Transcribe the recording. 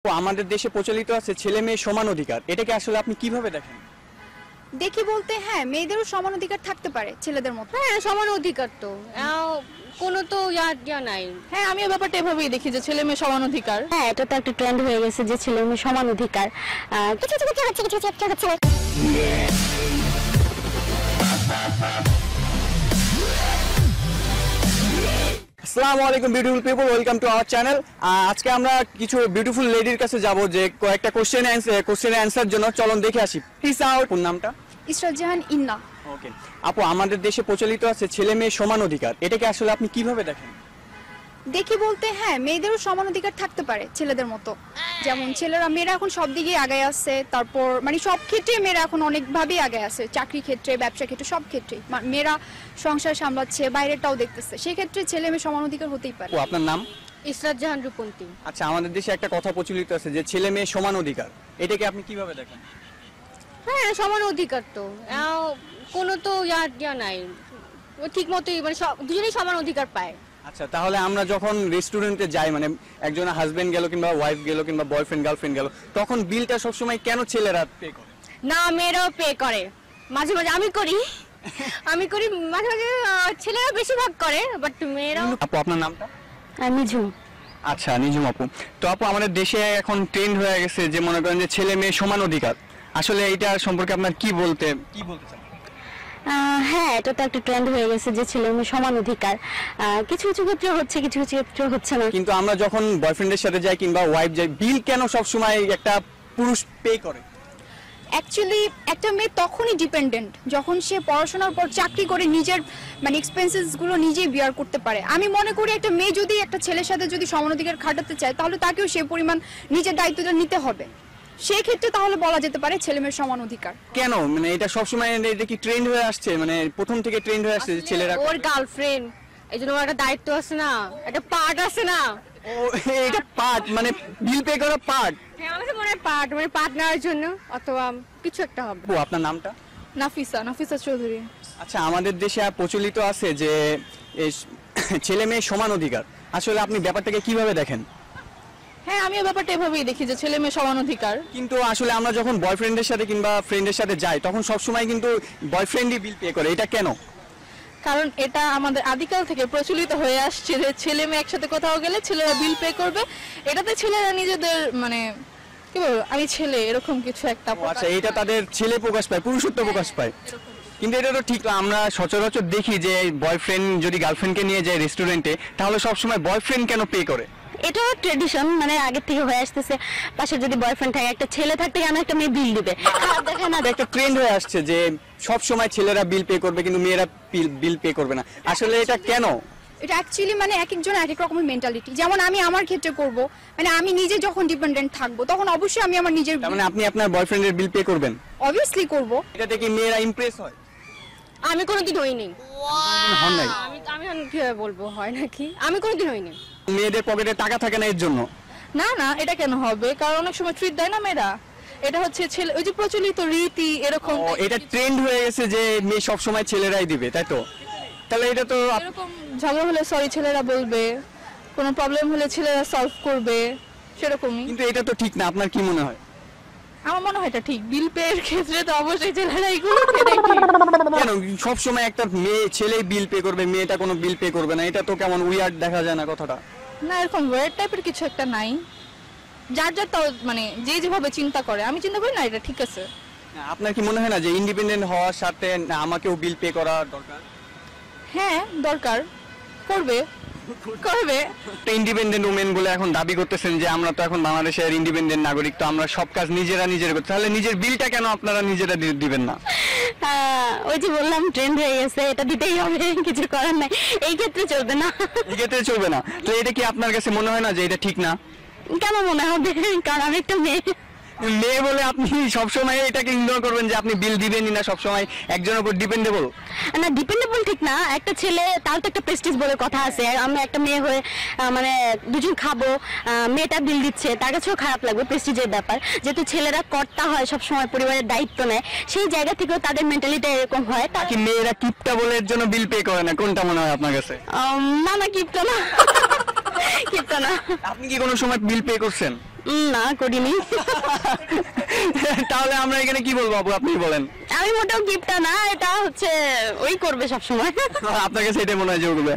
আমাদের দেশে প্রচলিত আছে ছেলে মেয়ে সমান অধিকার, এটাকে আসলে আপনি কিভাবে দেখেন? দেখি বলতে হ্যাঁ, মেয়েদেরও সমান অধিকার থাকতে পারে ছেলেদের মতো। হ্যাঁ, সমান অধিকার তো কোনো তো ইয়া নাই। হ্যাঁ, আমি এই ব্যাপারটা এভাবেই দেখি যে ছেলে মেয়ে সমান অধিকার। হ্যাঁ, এটা তো একটা ট্রেন্ড হয়ে গেছে যে ছেলে মেয়ে সমান অধিকার। কিছু কিছু ক্ষেত্রে হচ্ছে, কিছু কিছু ক্ষেত্রে হচ্ছে। আসসালামু আলাইকুম beautiful people, welcome to our channel. আজকে আমরা কিছু বিউটিফুল লেডির কাছে যাব যে কয়েকটা কোশ্চেনের অ্যান্সার জন্য। চলুন দেখে আসি। প্লিজ আউট কোন নামটা? ইসরাত জাহান ইন্না। ওকে আপু, আমাদের দেশে প্রচলিত আছে ছেলে মেয়ে সমান অধিকার, এটাকে আসলে আপনি কিভাবে দেখেন? দেখি বলতে হ্যাঁ, মেয়েদেরও সমান অধিকার থাকতে পারে ছেলেদের মতো। যেমন মেয়েরা এখন সব দিকে আগায় আছে, তারপর মানে সব ক্ষেত্রে মেয়েরা এখন অনেকভাবেই আগায় আছে, চাকরি ক্ষেত্রে, ব্যবসা ক্ষেত্রে, সব ক্ষেত্রে মেয়েরা সংসার সামলাচ্ছে, বাইরেটাও দেখতেছে। সেই ক্ষেত্রে ছেলে মেয়ে সমান অধিকার হতেই পারে। আপনার নাম? ইসরাত জাহান রূপন্তী। আচ্ছা, আমাদের দেশে একটা কথা প্রচলিত আছে যে ছেলে মেয়ে সমান অধিকার, এটাকে আপনি কিভাবে দেখেন? হ্যাঁ, সমান অধিকার তো কোনো তো ইয়া নাই। ঠিক মতোই মানে দুজনেই সমান অধিকার পায়। আচ্ছা, তাহলে আমরা যখন রেস্টুরেন্টে যাই, মানে একজন হাজবেন্ড গেল কিংবা ওয়াইফ গেল কিংবা বয়ফ্রেন্ড গার্লফ্রেন্ড গেল, তখন বিলটা সবসময় কেন ছেলেরা পে করে? না, মেয়েরাও পে করে। মাঝে মাঝে আমি করি মাঝে মাঝে ছেলেরা বেশিরভাগ করে, বাট মেয়েরাও। আপু, আপনার নামটা? নিঝুম। আচ্ছা, নিঝুম আপু। তো আপু, আমাদের দেশে এখন ট্রেন্ড হয়ে গেছে যে মনে করেন যে ছেলে মেয়ে সমান অধিকার, আসলে এটা সম্পর্কে আপনার কি বলতে চান? হ্যাঁ, এটা তো একটা ট্রেন্ড হয়ে গেছে যে ছেলে মেয়ে সমান অধিকার। কিছু কিছু ক্ষেত্রে হচ্ছে, কিছু কিছু ক্ষেত্রে হচ্ছে না। কিন্তু আমরা যখন বয়ফ্রেন্ডের সাথে যাই কিংবা ওয়াইফ যাই, বিল কেন সবসময় একটা পুরুষ পে করে? অ্যাকচুয়ালি একটা মেয়ে তখনই ডিপেন্ডেন্ট যখন সে পড়াশোনার পর চাকরি করে নিজের মানে এক্সপেন্সেস গুলো নিজেই বিয়ার করতে পারে। আমি মনে করি একটা মেয়ে যদি একটা ছেলের সাথে যদি সমান অধিকার খাটাতে চায়, তাহলে তাকেও সে পরিমাণ নিজের দায়িত্বটা নিতে হবে। সেই ক্ষেত্রে তাহলে বলা যেতে পারে ছেলে মেয়ের সমান অধিকার। কেন মানে এটা সবসময় এটা কি ট্রেন্ড হয়ে আসছে, মানে প্রথম থেকে ট্রেন্ড হয়ে আসছে যে ছেলেরা? ওর গার্লফ্রেন্ড, এই জন্য ওর একটা দায়িত্ব আছে না, একটা পার্ট আছে না। ও, এটা পার্ট মানে বিল পে করা পার্ট? হ্যাঁ, আমাদের মনে হয় পার্ট মানে পার্টনারের জন্য অথবা কিছু একটা হবে। আপু, আপনার নামটা? নাফিসা চৌধুরী। আচ্ছা, আমাদের দেশে প্রচলিত আছে যে ছেলে মেয়ে সমান অধিকার, আসলে আপনি ব্যাপারটাকে কিভাবে দেখেন? হ্যাঁ, আমি এই ব্যাপারটা এভাবেই দেখি যে ছেলে মেয়ে সমান অধিকার। কিন্তু আসলে আমরা যখন বয়ফ্রেন্ডের সাথে কিংবা ফ্রেন্ডের সাথে যাই, তখন সবসময় কিন্তু বয়ফ্রেন্ডই বিল পে করে, এটা কেন? কারণ এটা আমাদের আদিকাল থেকে প্রচলিত হয়ে আসছে যে ছেলে মেয়ে একসাথে কোথাও গেলে ছেলেরা বিল পে করবে। এটাতে ছেলেরা নিজেদের মানে কি বলবো, আমি ছেলে এরকম কিছু একটা। আচ্ছা, এটা তাদের ছেলে প্রকাশ পায়, পুরুষত্ব প্রকাশ পায়। কিন্তু এটা তো ঠিক, আমরা সচরাচর দেখি যে বয়ফ্রেন্ড যদি গার্লফ্রেন্ডকে নিয়ে যায় রেস্টুরেন্টে, তাহলে সবসময় বয়ফ্রেন্ড কেন পে করে? এটাও ট্রেডিশন, মানে আগে থেকে হয়ে আসতেছে। পাশে যদি বয়ফ্রেন্ড থাকে, একটা ছেলে থাকতে কেন একটা মেয়ে বিল দিবে? দেখে না, একটা ট্রেন্ড হয়ে আসছে যে সব সময় ছেলেরা বিল পে করবে কিন্তু মেয়েরা বিল পে করবে না, আসলে এটা কেন? এটা অ্যাকচুয়ালি মানে এক একজন এক এক রকমের মেন্টালিটি। যেমন আমি আমার ক্ষেত্রে করব, মানে আমি নিজে যখন ডিপেন্ডেন্ট থাকবো তখন অবশ্যই আমি আমার নিজের মানে আপনি আপনার বয়ফ্রেন্ডের বিল পে করবেন? অবভিয়াসলি করব। এটা থেকে মেয়েরা ইমপ্রেস হয়? আমি কোনোদিন হইনি। হন নাই? আমি কিভাবে বলবো হয় নাকি, আমি কোনোদিন হইনি। মেয়েদের পকেটে টাকা থাকে না এর জন্য? না, এটা কেন হবে? কারণ অনেক সময় ট্রিট দেয় না মেয়েরা। এটা হচ্ছে ছেলে ওই যে প্রচলিত রীতি এরকম। এটা ট্রেন্ড হয়ে গেছে যে মেয়ে সব সময় ছেলেরাই দিবে, তাই তো? তাহলে এটা তো এরকম ঝগড়া হলে সরি ছেলেরা বলবে, কোনো প্রবলেম হলে ছেলেরা সলভ করবে, সেরকমই। কিন্তু এটা তো ঠিক না, আপনার কি মনে হয়? আমার মনে হয় এটা ঠিক। বিল পে এর ক্ষেত্রে তো অবশ্যই ছেলেরাই করবে। কেন সব সময় একটা মেয়ে ছেলে বিল পে করবে, মেয়েটা কোনো বিল পে করবে না? এটা তো কেমন উইয়ার্ড দেখা যায় না কথাটা? না, এরকম ওয়ার্ড টাইপের কিছু একটা নাই। যার তাও মানে যে যেভাবে চিন্তা করে, আমি চিন্তা করি না এটা ঠিক আছে। আপনার কি মনে হয় না যে ইন্ডিপেন্ডেন্ট হওয়ার সাথে আমাকেও বিল পে করা দরকার? হ্যাঁ, দরকার। করবে। ইন্ডিপেন্ডেন্ট উমেন বলে এখন দাবি করতেছেন যে আমরা তো এখন বাংলাদেশের ইন্ডিপেন্ডেন্ট নাগরিক, তো আমরা সব কাজ নিজেরা করতে, তাহলে নিজের বিলটা কেন আপনারা নিজেরা দিবেন না? ওই যে বললাম ট্রেন্ড হয়ে গেছে, এটা দিতেই হবে, কিছু করার নাই। এই ক্ষেত্রে চলবে না। এই ক্ষেত্রে চলবে না? তো এটা কি আপনার কাছে মনে হয় না যে এটা ঠিক না? কেন মনে হবে? কারণ আমি একটা মেয়ে বলে আপনি সবসময় এটাকে ইগনোর করবেন যে আপনি বিল দিবেনই না, সবসময় একজনের উপর ডিপেন্ডেবল? না, ডিপেন্ডেবল ঠিক না। একটা ছেলে, তার তো একটা প্রেস্টিজ বলে কথা আছে। আমি একটা মেয়ে হয়ে মানে দুজন খাবো, মেয়েটা বিল দিচ্ছে, তার কাছেও খারাপ লাগবে, প্রেস্টিজের ব্যাপার। যেহেতু ছেলেরা কর্তা হয়, সবসময় পরিবারের দায়িত্ব নেয়, সেই জায়গা থেকেও তাদের মেন্টালিটি এরকম হয়। কি মেয়েরা কিপটা বলে এর জন্য বিল পে করে না? কোনটা মনে হয় আপনার কাছে? না, কিপটা না। আপনি কি কোনো সময় বিল পে করছেন? না করিনি। তাহলে আমরা এখানে কি বলবো আপু, আপনি বলেন। আমি মোটেও গিফটটা না, এটা হচ্ছে ওই করবে সবসময়। আপনাকে সেটাই মনে হয় যে ও করবে।